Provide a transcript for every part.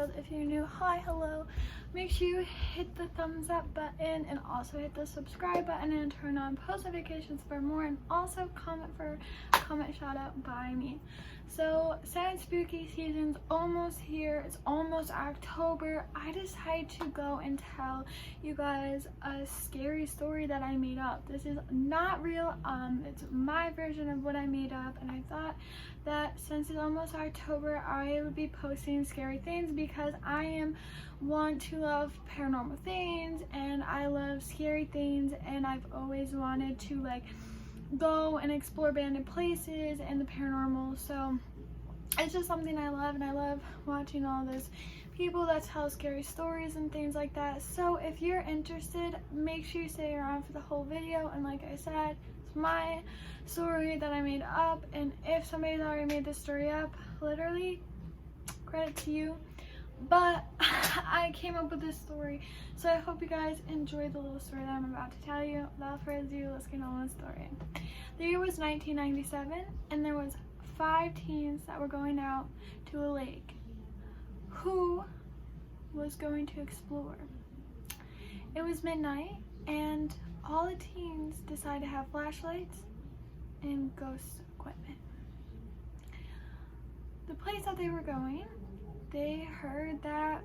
girls. If you're new, hi, hello. Make sure you hit the thumbs up button and also hit the subscribe button and turn on post notifications for more, and also comment for a comment shout out by me. So since spooky season's almost here, it's almost October, I decided to go and tell you guys a scary story that I made up. This is not real, it's my version of what I made up, and I thought that since it's almost October, I would be posting scary things because I want to love paranormal things and I love scary things, and I've always wanted to like go and explore abandoned places and the paranormal. So it's just something I love, and I love watching all those people that tell scary stories and things like that. So if you're interested, make sure you stay around for the whole video. And like I said, it's my story that I made up, and if somebody's already made this story up, literally credit to you, but I came up with this story, so I hope you guys enjoy the little story that I'm about to tell you. Without further ado, let's get on with the story. The year was 1997, and there was 5 teens that were going out to a lake. Who was going to explore? It was midnight, and all the teens decided to have flashlights and ghost equipment. The place that they were going, they heard that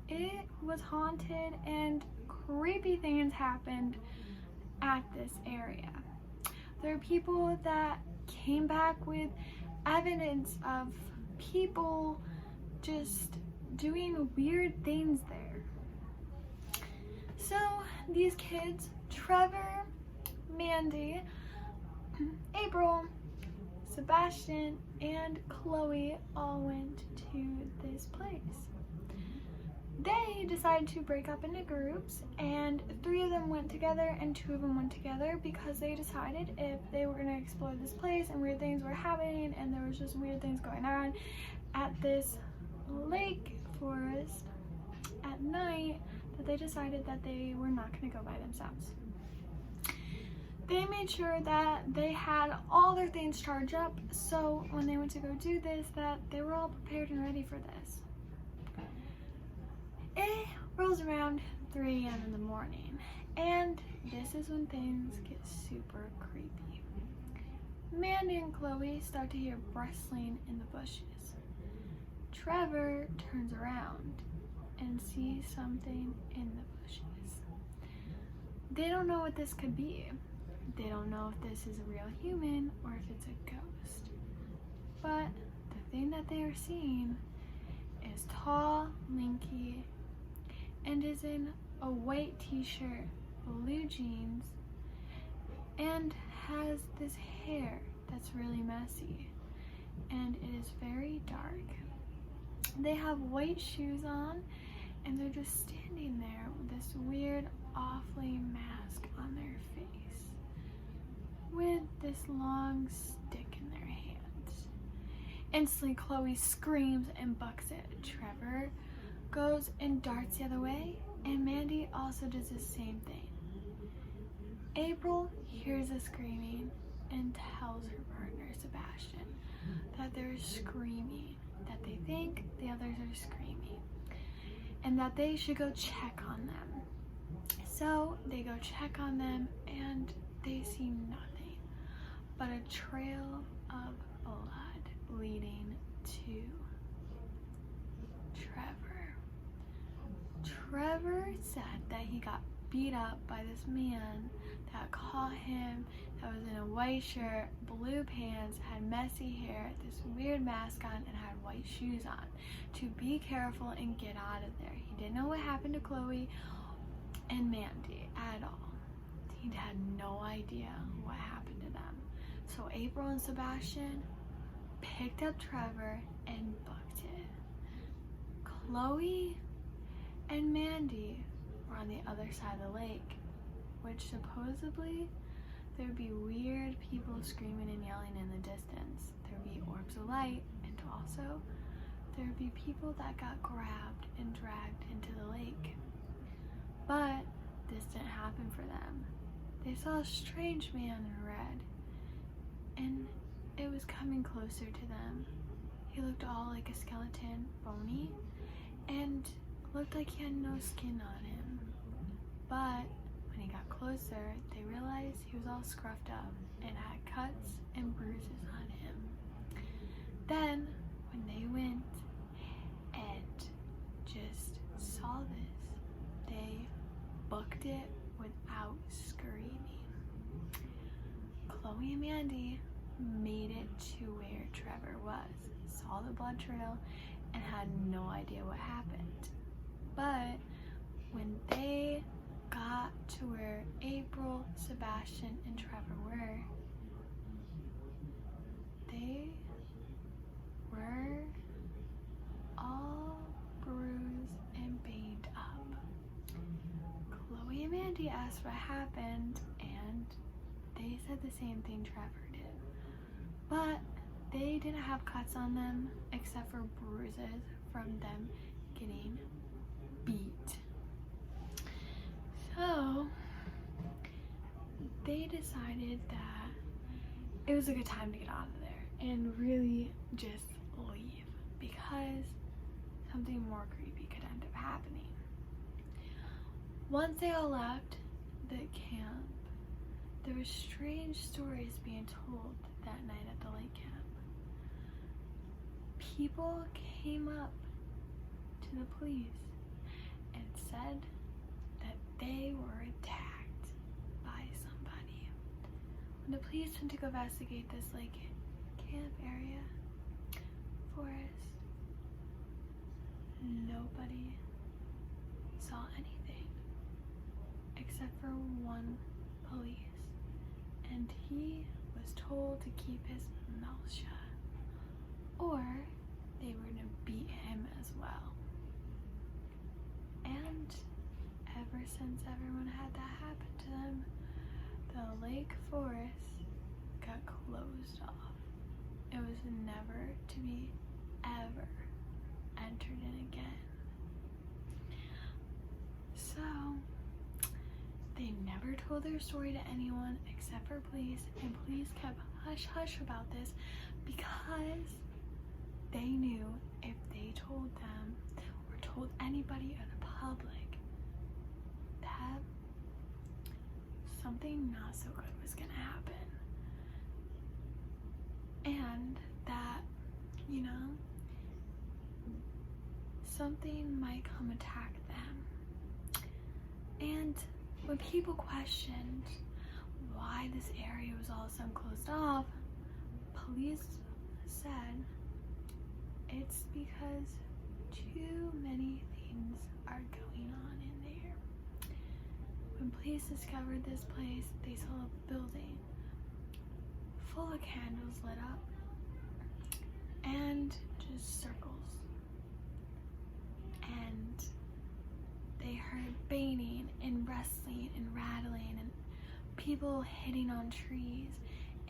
it was haunted and creepy things happened at this area. There are people that came back with evidence of people just doing weird things there. So these kids, Trevor, Mandy, April, Sebastian, and Chloe all went to this place. They decided to break up into groups, and 3 of them went together and 2 of them went together because they decided if they were going to explore this place and weird things were happening and there was just weird things going on at this lake forest at night, that they decided that they were not going to go by themselves. They made sure that they had all their things charged up, so when they went to go do this, that they were all prepared and ready for this. It rolls around 3 a.m. in the morning, and this is when things get super creepy. Mandy and Chloe start to hear rustling in the bushes. Trevor turns around and sees something in the bushes. They don't know what this could be. They don't know if this is a real human or if it's a ghost. But the thing that they are seeing is tall, lanky, and is in a white t-shirt, blue jeans, and has this hair that's really messy, and it is very dark. They have white shoes on, and they're just standing there with this weird, awfully mask on their face, with this long stick in their hands. Instantly, Chloe screams and bucks it. Trevor goes and darts the other way, and Mandy also does the same thing. April hears the screaming and tells her partner, Sebastian, that they're screaming, that they think the others are screaming, and that they should go check on them. So they go check on them, and they see nothing but a trail of blood leading to Trevor. Trevor said that he got beat up by this man that caught him, that was in a white shirt, blue pants, had messy hair, this weird mask on, and had white shoes on, to be careful and get out of there. He didn't know what happened to Chloe and Mandy at all. He had no idea what happened to them. So April and Sebastian picked up Trevor and booked it. Chloe and Mandy were on the other side of the lake, which supposedly there would be weird people screaming and yelling in the distance. There would be orbs of light, and also there would be people that got grabbed and dragged into the lake. But this didn't happen for them. They saw a strange man in red, and it was coming closer to them. He looked all like a skeleton, bony, and looked like he had no skin on him. But when he got closer, they realized he was all scruffed up and had cuts and bruises on him. Then, when they went and just saw this, they booked it without screaming. Chloe and Mandy made it to where Trevor was, saw the blood trail, and had no idea what happened. But when they got to where April, Sebastian, and Trevor were, they were all bruised and banged up. Chloe and Mandy asked what happened, and they said the same thing Trevor did. But they didn't have cuts on them except for bruises from them getting beat. So they decided that it was a good time to get out of there and really just leave, because something more creepy could end up happening. Once they all left the camp, there were strange stories being told that night at the lake camp. People came up to the police and said that they were attacked by somebody. When the police went to go investigate this lake camp area, forest, nobody saw anything except for one police, and he was told to keep his mouth shut, or they were gonna beat him as well. And ever since everyone had that happen to them, the lake forest got closed off. It was never to be ever entered in again. So they never told their story to anyone except for police, and police kept hush-hush about this because they knew if they told them or told anybody in the public that something not so good was gonna happen, and that, you know, something might come attack them. And when people questioned why this area was all of a sudden closed off, police said it's because too many things are going on in there. When police discovered this place, they saw a building full of candles lit up and just circles. And they heard banging and wrestling and rattling and people hitting on trees,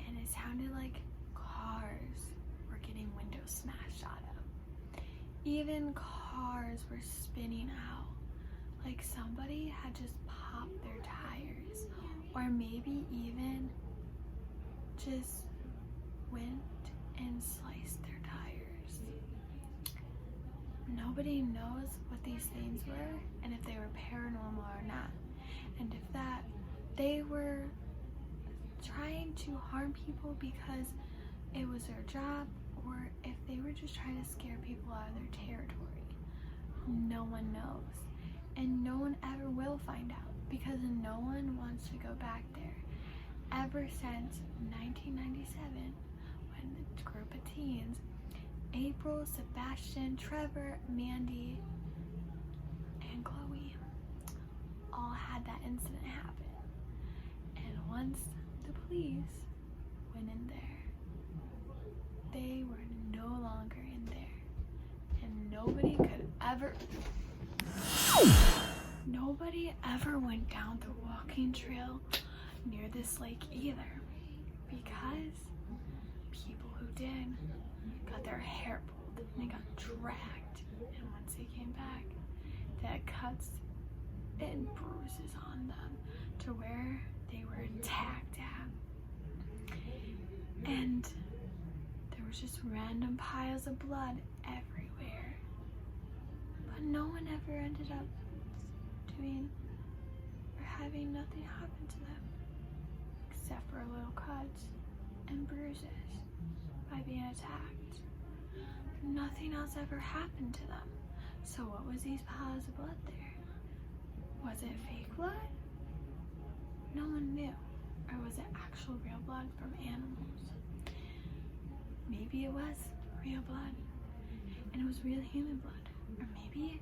and it sounded like cars were getting windows smashed out of. Even cars were spinning out, like somebody had just popped their tires, or maybe even just went and sliced their tires. Nobody knows what these things were and if they were paranormal or not, and if that they were trying to harm people because it was their job, or if they were just trying to scare people out of their territory. No one knows, and no one ever will find out, because no one wants to go back there. Ever since 1997, when the group of teens, April, Sebastian, Trevor, Mandy, and Chloe, all had that incident happen. And once the police went in there, they were no longer in there, and nobody ever went down the walking trail near this lake either, because people who did got their hair pulled and they got dragged, and once they came back, they had cuts and bruises on them to where they were attacked at, and there was just random piles of blood everywhere. But but no one ever ended up doing or having nothing happen to them except for little cuts and bruises by being attacked. Nothing else ever happened to them. So what was these piles of blood there? Was it fake blood? No one knew. Or was it actual real blood from animals? Maybe it was real blood and it was real human blood. Or maybe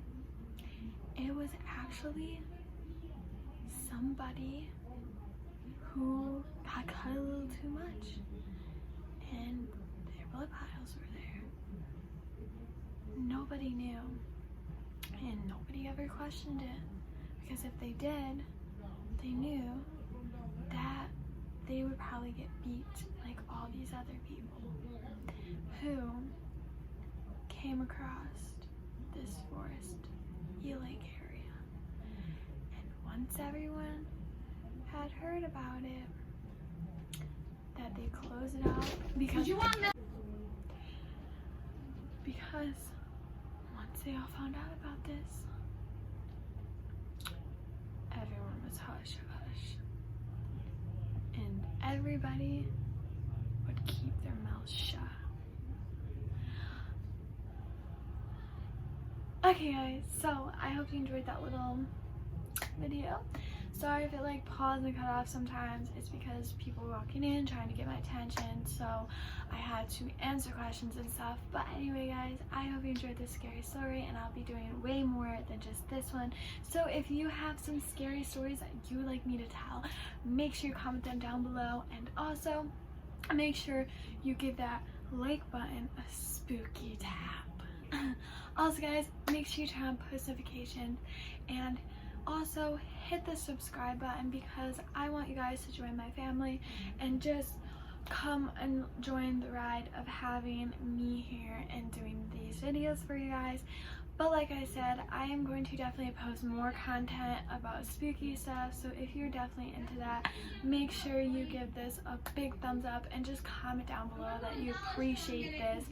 it was actually somebody who got cut a little too much and their blood piles were there. Nobody knew, and nobody ever questioned it, because if they did, they knew that they would probably get beat like all these other people who came across this forest lake area. And once everyone had heard about it, that they closed it out because once they all found out about this, everyone was hush hush, and everybody would keep their mouths shut. Okay guys, so I hope you enjoyed that little video. Sorry if it like paused and cut off sometimes. It's because people were walking in trying to get my attention, so I had to answer questions and stuff. But anyway guys, I hope you enjoyed this scary story, and I'll be doing way more than just this one. So if you have some scary stories that you would like me to tell, make sure you comment them down below, and also make sure you give that like button a spooky tap. Also guys, make sure you turn on post notifications, and also hit the subscribe button because I want you guys to join my family and just come and join the ride of having me here and doing these videos for you guys. But like I said, I am going to definitely post more content about spooky stuff, so if you're definitely into that, make sure you give this a big thumbs up and just comment down below that you appreciate this,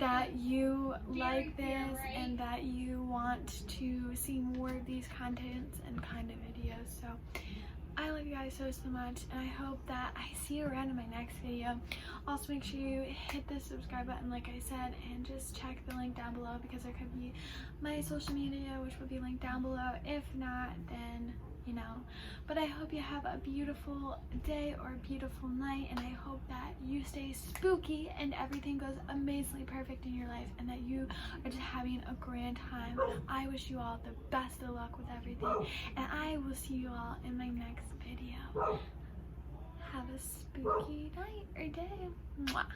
that you like this, and that you want to see more of these contents and kind of videos. So I love you guys so much, and I hope that I see you around in my next video. Also make sure you hit the subscribe button like I said, and just check the link down below because there could be my social media, which will be linked down below. If not, then you know. But I hope you have a beautiful day or a beautiful night, and I hope that you stay spooky and everything goes amazingly perfect in your life, and that you are just having a grand time. I wish you all the best of luck with everything, and I will see you all in my next video. Have a spooky night or day. Mwah.